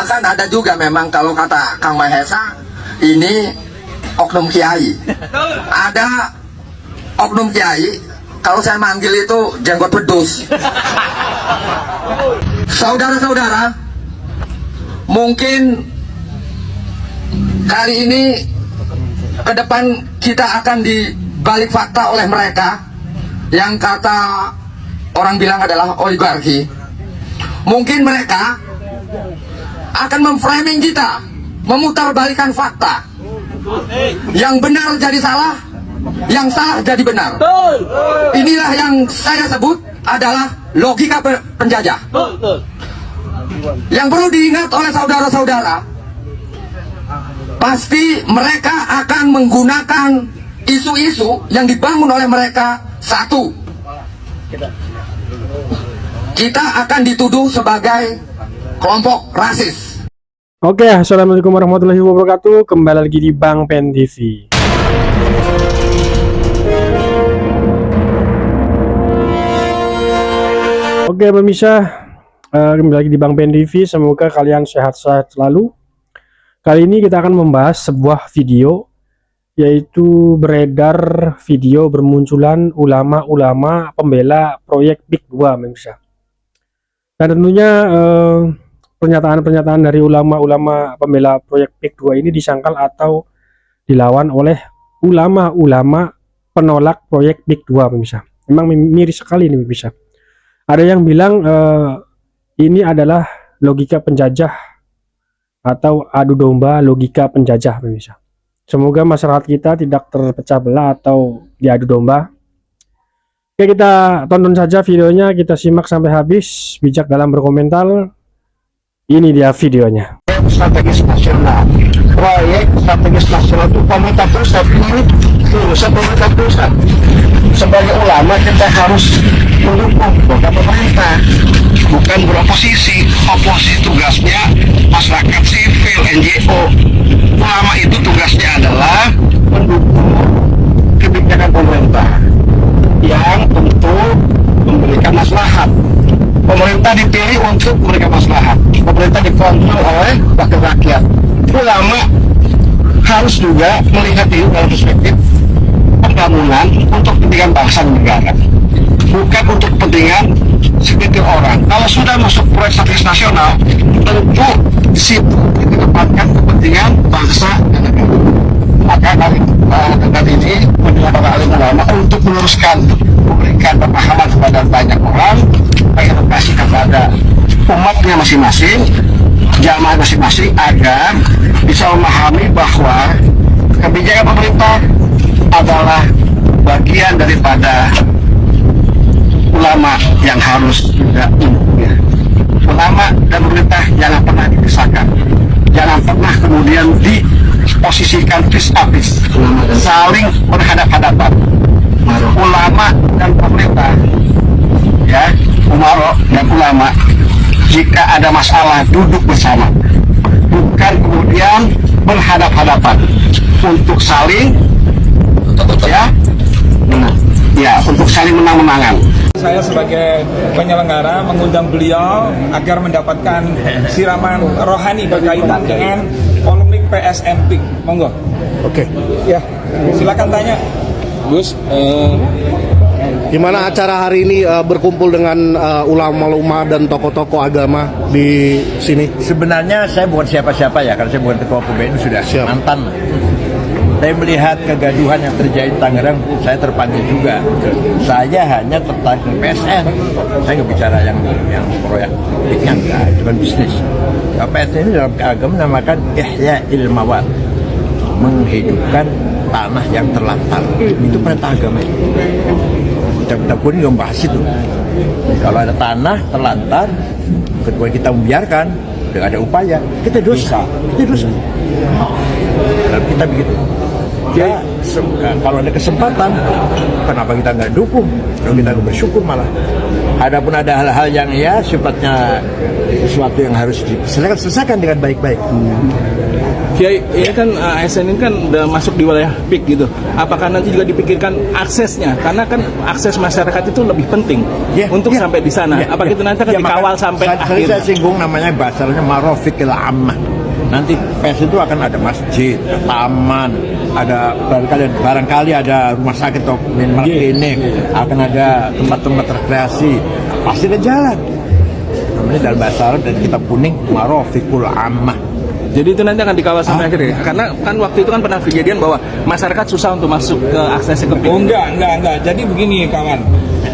Bahkan ada juga memang kalau kata Kang Mahesa, ini oknum kiai. Ada oknum kiai, kalau saya manggil itu jenggot pedus. Saudara-saudara, mungkin kali ini ke depan kita akan dibalik fakta oleh mereka yang kata orang bilang adalah oligarki. Mungkin mereka akan memframing kita, memutarbalikan fakta. Yang benar jadi salah, yang salah jadi benar. Inilah yang saya sebut adalah logika penjajah. Yang perlu diingat oleh saudara-saudara, pasti mereka akan menggunakan isu-isu yang dibangun oleh mereka. Satu, kita akan dituduh sebagai kelompok rasis. Oke, assalamualaikum warahmatullahi wabarakatuh. Kembali lagi di Bang Pen TV. Oke pemirsa, kembali lagi di Bang Pen TV. Semoga kalian sehat-sehat selalu. Kali ini kita akan membahas sebuah video, yaitu beredar video bermunculan ulama-ulama pembela proyek Big 2 pemirsa. Dan tentunya pernyataan-pernyataan dari ulama-ulama pembela proyek Big 2 ini disangkal atau dilawan oleh ulama-ulama penolak proyek Big 2 pemirsa. Memang miris sekali ini pemirsa. Ada yang bilang ini adalah logika penjajah atau adu domba logika penjajah pemirsa. Semoga masyarakat kita tidak terpecah belah atau diadu domba. Oke, kita tonton saja videonya, kita simak sampai habis. Bijak dalam berkomentar. Ini dia videonya. Strategis nasional, proyek strategis nasional itu pemerintah pusat, ini urusan pemerintah pusat. Sebagai ulama kita harus mendukung program pemerintah, bukan beroposisi. Oposisi tugasnya masyarakat sipil, NGO. Ulama itu tugasnya adalah mendukung kebijakan pemerintah yang tentu memberikan maslahat. Pemerintah dipilih untuk memberikan maslahat. Pemerintah dikontrol oleh wakil rakyat. Ulama harus juga melihat itu dalam perspektif pembangunan untuk kepentingan bangsa dan negara, bukan untuk kepentingan segelintir orang. Kalau sudah masuk proyek strategis nasional, tentu di situ ditempatkan kepentingan bangsa dan negara. Maka dari ini mendengar para alim ulama untuk meluruskan, memberikan pemahaman kepada banyak orang, edukasi kepada umatnya masing-masing, jamaah masing-masing, agar bisa memahami bahwa kebijakan pemerintah adalah bagian daripada ulama yang harus juga ya. Ulama dan pemerintah jangan pernah dipisahkan, jangan pernah kemudian diposisikan vis-a-vis, saling berhadapan-hadapan. Ulama dan pemerintah, ya, umaro dan ulama, jika ada masalah duduk bersama, bukan kemudian berhadap-hadapan, untuk saling untuk saling menang-menangan. Saya sebagai penyelenggara mengundang beliau agar mendapatkan siraman rohani berkaitan dengan polemik PSN PIK. Monggo. Oke. Ya, silakan tanya. Gus, Gimana acara hari ini berkumpul dengan ulama-ulama dan tokoh-tokoh agama di sini? sebenarnya saya bukan siapa-siapa ya, karena saya bukan ketua PBNU, sudah Siap. mantan. Saya melihat kegaduhan yang terjadi di Tangerang, saya terpanggil juga. Saya hanya tertarik dengan PSN. Saya nggak bicara yang proyek PIK-nya, enggak, cuma bisnis. PSN ini dalam keagamaan namakan ihya ilmawat, menghidupkan tanah yang terlantar. Itu perintah agama itu. Kita pun juga membahas itu. Kalau ada tanah terlantar, ketika kita membiarkan, tidak ada upaya, kita dosa. Kita dosa. Dan kita begitu. Ya, kalau ada kesempatan, kenapa kita nggak dukung? Kalau kita nggak bersyukur malah. Adapun ada hal-hal yang sifatnya sesuatu yang harus diselesaikan dengan baik-baik. Kiai, ini kan ASN ini kan udah masuk di wilayah PIK gitu. Apakah nanti juga dipikirkan aksesnya? Karena kan akses masyarakat itu lebih penting untuk sampai di sana. Apakah itu nanti akan dikawal sampai akhir? Saya singgung namanya bahasanya marofikil ammah. Nanti PS itu akan ada masjid, taman, ada barangkali ada rumah sakit atau minimal klinik, akan ada tempat-tempat rekreasi, pasti ada jalan. Namanya dalam bahasa Arab dan kitab kuning marofikul ammah. Jadi itu nanti akan dikawal sampai akhir ya? Karena kan waktu itu kan pernah kejadian bahwa masyarakat susah untuk masuk ke aksesnya ke PIK. Oh enggak. Jadi begini kawan,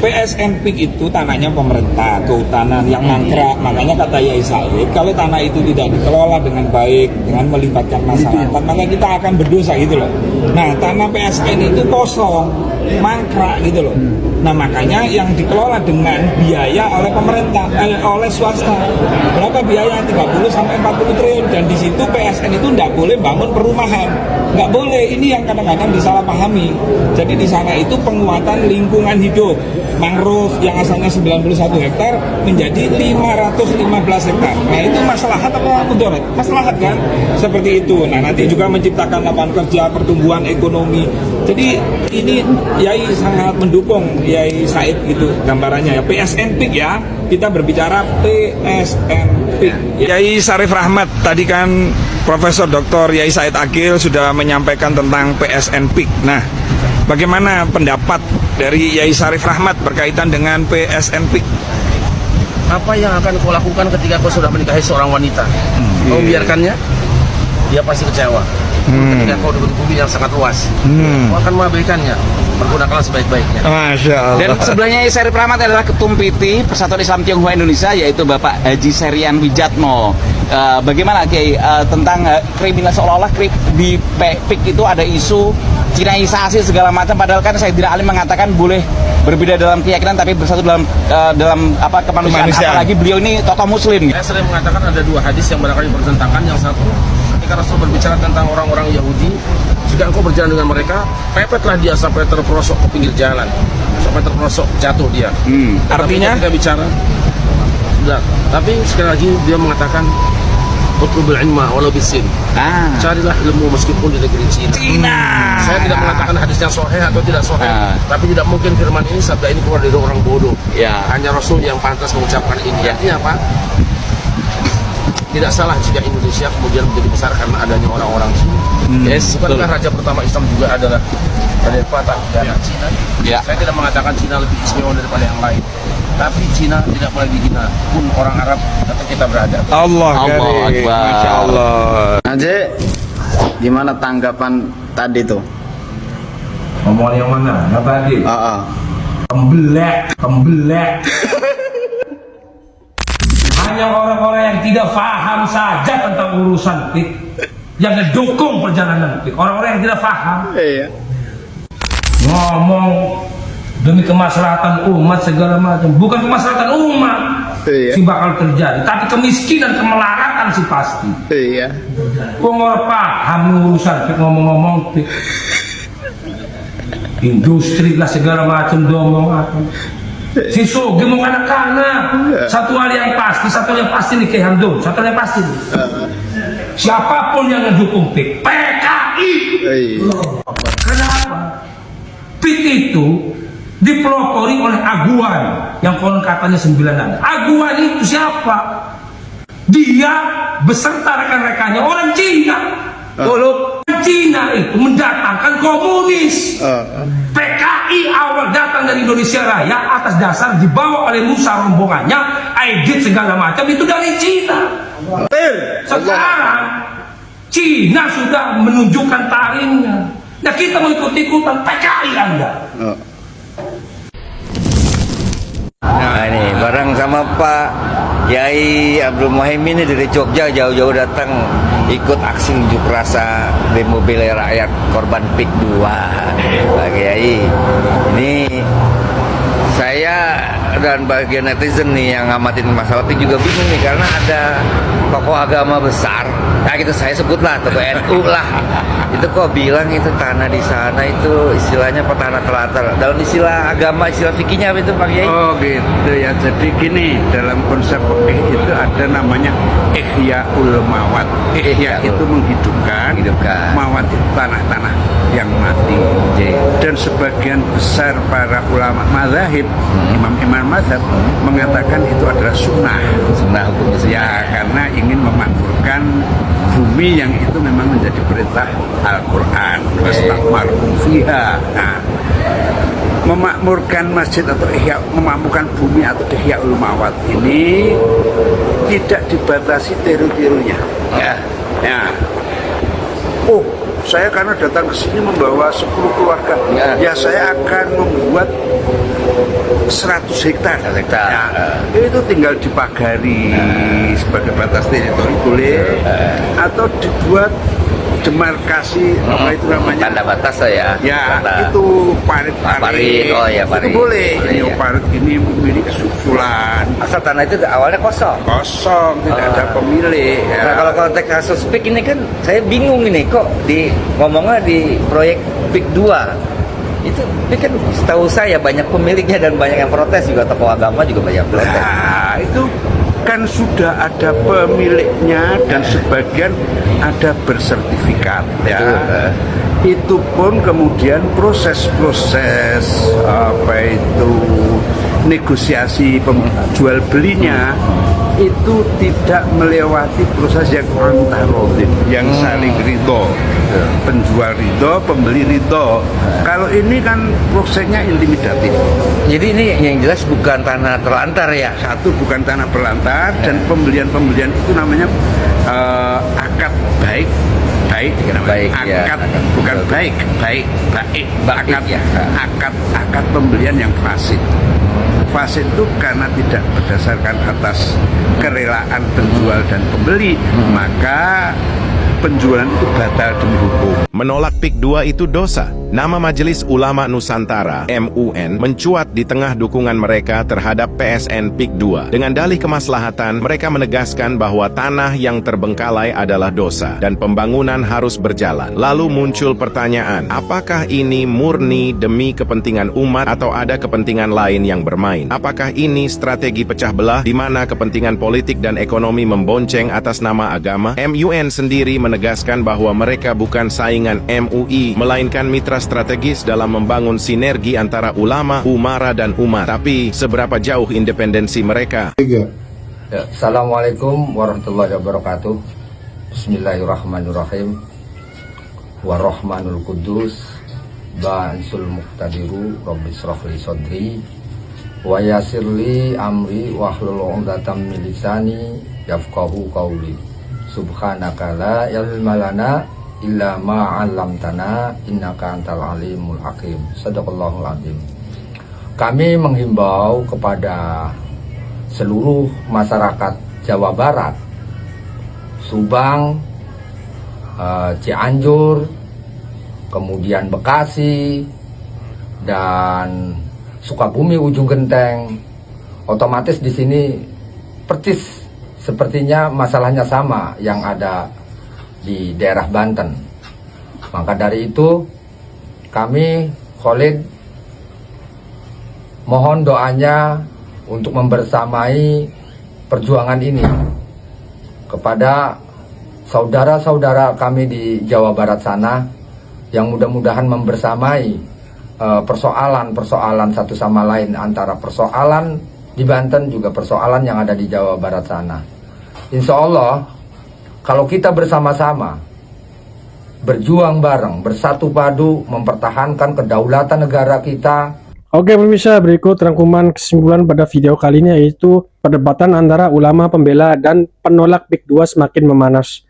PSN PIK itu tanahnya pemerintah, kehutanan yang mangkrak. Makanya kata Yai Said, kalau tanah itu tidak dikelola dengan baik, dengan melibatkan masyarakat, maka kita akan berdosa gitu loh. Nah, tanah PSN itu kosong, mangkrak gitu loh. Nah, makanya yang dikelola dengan biaya oleh pemerintah, oleh swasta. Berapa biaya? 30 sampai 40 triliun. Dan di situ PSN itu tidak boleh bangun perumahan. Nggak boleh. Ini yang kadang-kadang disalahpahami. Jadi di sana itu penguatan lingkungan hidup. Mangrove yang asalnya 91 hektar menjadi 515 hektar. Nah, itu maslahat apa mudarat? Maslahat kan? Seperti itu. Nah, nanti juga menciptakan lapangan kerja, pertumbuhan ekonomi. Jadi ini Yai sangat mendukung Yai Said gitu gambarannya ya. PSN PIK ya. Kita berbicara PSN PIK. Yai Syarif Rahmat tadi kan Profesor Dr. Yai Said Akil sudah menyampaikan tentang PSN PIK. Nah, bagaimana pendapat dari Yai Syarif Rahmat berkaitan dengan PSN PIK? Apa yang akan kau lakukan ketika kau sudah menikahi seorang wanita? Kau biarkannya? Dia pasti kecewa. Ketika kau diberi bumi yang sangat luas, kau akan mengabaikannya. Pergunakanlah sebaik-baiknya. Masya Allah. Dan sebelahnya Yai Syarif Rahmat adalah Ketum PT Persatuan Islam Tionghoa Indonesia, yaitu Bapak Haji Serian Wijatmo. Bagaimana Kiai tentang kriminal, seolah-olah di PIK itu ada isu Cinaisasi segala macam, padahal kan Sayyidina Ali mengatakan boleh berbeda dalam keyakinan tapi bersatu dalam kemanusiaan. Apalagi beliau ini tokoh muslim. Saya sering mengatakan ada dua hadis yang barangkali bertentangan. Yang satu, ketika Rasul berbicara tentang orang-orang Yahudi, jika engkau berjalan dengan mereka, pepetlah dia sampai terperosok ke pinggir jalan, sampai terperosok jatuh dia. Artinya kita bicara, tapi sekali lagi dia mengatakan utlubul ilma walau bisin. Carilah ilmu meskipun di negeri Cina. Saya tidak mengatakan hadisnya sahih atau tidak sahih, tapi tidak mungkin firman ini, sabda ini keluar dari orang bodoh. Hanya Rasul yang pantas mengucapkan ini. Artinya apa? Tidak salah jika Indonesia kemudian menjadi besar karena adanya orang-orang Cina. Bukankah raja pertama Islam juga adalah Raja Fatah dari Cina? Saya tidak mengatakan Cina lebih istimewa daripada yang lain, tapi Cina tidak boleh dihina, pun orang Arab tetap kita berada. Allah Akbar. Masya Allah. Aja, gimana tanggapan tadi tuh? Omongan yang mana? Yang tadi? Pembelek. Hanya orang-orang yang tidak paham saja tentang urusan PIK yang mendukung perjalanan PIK. Orang-orang yang tidak paham. Ngomong demi kemaslahatan umat segala macam, bukan kemaslahatan umat sih bakal terjadi, tapi kemiskinan, kemelaratan sih pasti. Orang paham urusan PIK, ngomong-ngomong PIK, industri lah segala macam domong apa. Si Sogi mau anak-anak. Satu hal yang pasti nih Kiai Hamdun, satu hal yang pasti nih. Siapapun yang mendukung PIK, PKI. Kenapa? PIK itu dipelopori oleh Aguan yang konon katanya 9 anak. Aguan itu siapa? Dia beserta rekan-rekannya orang Cina. Kalau Cina itu mendatangkan komunis. PKI awal datang dari Indonesia Raya atas dasar dibawa oleh Musa rombongannya, Aidit segala macam itu dari Cina. Sekarang Cina sudah menunjukkan taringnya. Nah, kita mau ikut-ikutan PKI Anda. Nah ini bareng sama Pak Yai Abdul Muhaimin ini dari Jogja jauh-jauh datang ikut aksi unjuk rasa demo bela rakyat korban PIK 2. Pak Yai, ini saya dan bagian netizen nih yang ngamatin masalah PIK juga bingung nih, karena ada tokoh agama besar, nah gitu saya sebutlah tokoh NU lah, itu kok bilang itu tanah di sana itu istilahnya tanah terlantar. Dalam istilah agama, istilah fikihnya apa itu Pak Kiai? Oh gitu ya, jadi gini, dalam konsep fikih itu ada namanya Ihya'ul Mawat. Ihya itu menghidupkan, mawat itu tanah-tanah yang mati. Dan sebagian besar para ulama mazhab, imam-imam mazhab mengatakan itu adalah sunnah hukum ya, karena ingin memakmurkan bumi yang itu memang menjadi perintah Al-Quran. Wastakmarum fiha. Nah, memakmurkan masjid atau memakmurkan bumi atau Ihya'ul Mawat ini tidak dibatasi teritorinya. Ya. Oh, saya karena datang ke sini membawa 10 keluarga, ya saya akan membuat 100 hektar. Ya, itu tinggal dipagari sebagai batas teritori boleh, atau dibuat demarkasi apa itu namanya, tanda batas ya. Ya, itu parit. Oh ya, parit. Itu boleh. Ini parit ini memiliki susulan. Asal tanah itu awalnya kosong, Tidak ada pemilik. Ya. Nah, kalau konteks kasus PIK ini kan saya bingung ini, kok ngomongnya di proyek PIK 2 itu PIK kan setahu saya banyak pemiliknya dan banyak yang protes, juga tokoh agama juga banyak protes. Nah, itu kan sudah ada pemiliknya dan sebagian ada bersertifikat ya. Itu pun kemudian proses apa itu negosiasi jual belinya itu tidak melewati proses yang antarodin, yang saling ridho, penjual ridho, pembeli ridho. Kalau ini kan prosesnya intimidatif. Jadi ini yang jelas bukan tanah terlantar ya. Satu, bukan tanah terlantar, dan pembelian itu namanya akad baik, akad ya, bukan baik, akad pembelian yang fasid. Fasid itu karena tidak berdasarkan atas kerelaan penjual dan pembeli, maka penjualan itu batal demi hukum. Menolak PIK 2 itu dosa. Nama Majelis Ulama Nusantara (MUN) mencuat di tengah dukungan mereka terhadap PSN PIK 2. Dengan dalih kemaslahatan, mereka menegaskan bahwa tanah yang terbengkalai adalah dosa dan pembangunan harus berjalan. Lalu muncul pertanyaan, apakah ini murni demi kepentingan umat atau ada kepentingan lain yang bermain? Apakah ini strategi pecah belah di mana kepentingan politik dan ekonomi membonceng atas nama agama? MUN sendiri menegaskan bahwa mereka bukan saingan MUI, melainkan mitra strategis dalam membangun sinergi antara ulama, umara, dan umat. Tapi seberapa jauh independensi mereka? Ya, Assalamualaikum warahmatullahi wabarakatuh. Bismillahirrahmanirrahim. Warahmanul Kudus Ba'ansul Muqtadiru Rabbi shrahli sodri wa yassirli amri wahlul 'uqdatam min lisani yafqahu qawli. Subhanaka la ilma lana illa ma 'allamtana innaka antal alimul hakim. Shadaqallahul azim. Kami menghimbau kepada seluruh masyarakat Jawa Barat, Subang, Cianjur, kemudian Bekasi, dan Sukabumi Ujung Genteng. Otomatis di sini persis sepertinya masalahnya sama yang ada di daerah Banten. Maka dari itu kami Khalid mohon doanya untuk membersamai perjuangan ini kepada saudara-saudara kami di Jawa Barat sana, yang mudah-mudahan membersamai persoalan-persoalan satu sama lain, antara persoalan di Banten juga persoalan yang ada di Jawa Barat sana. Insya Allah kalau kita bersama-sama berjuang bareng, bersatu padu mempertahankan kedaulatan negara kita. Oke pemirsa, berikut rangkuman kesimpulan pada video kali ini, yaitu perdebatan antara ulama pembela dan penolak PIK 2 semakin memanas.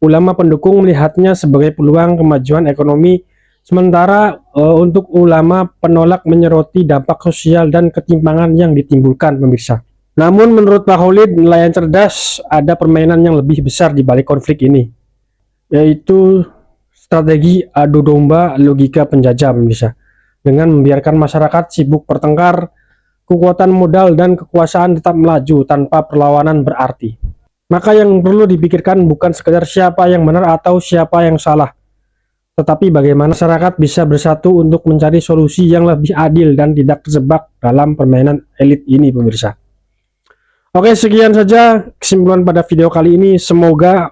Ulama pendukung melihatnya sebagai peluang kemajuan ekonomi, sementara untuk ulama penolak menyoroti dampak sosial dan ketimpangan yang ditimbulkan pemirsa. Namun menurut Pak Khalid, nelayan cerdas, ada permainan yang lebih besar di balik konflik ini, yaitu strategi adu domba logika penjajah pemirsa. Dengan membiarkan masyarakat sibuk bertengkar, kekuatan modal dan kekuasaan tetap melaju tanpa perlawanan berarti. Maka yang perlu dipikirkan bukan sekedar siapa yang benar atau siapa yang salah, tetapi bagaimana masyarakat bisa bersatu untuk mencari solusi yang lebih adil dan tidak terjebak dalam permainan elit ini, pemirsa. Oke, sekian saja kesimpulan pada video kali ini. Semoga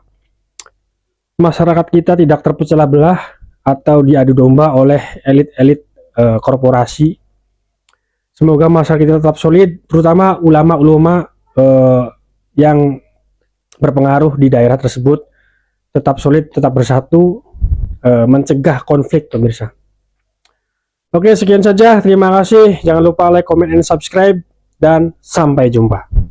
masyarakat kita tidak terpecah belah atau diadu domba oleh elit-elit korporasi. Semoga masyarakat kita tetap solid, terutama ulama-ulama yang berpengaruh di daerah tersebut tetap solid, tetap bersatu, mencegah konflik, pemirsa. Oke, sekian saja. Terima kasih. Jangan lupa like, comment, and subscribe. Dan sampai jumpa.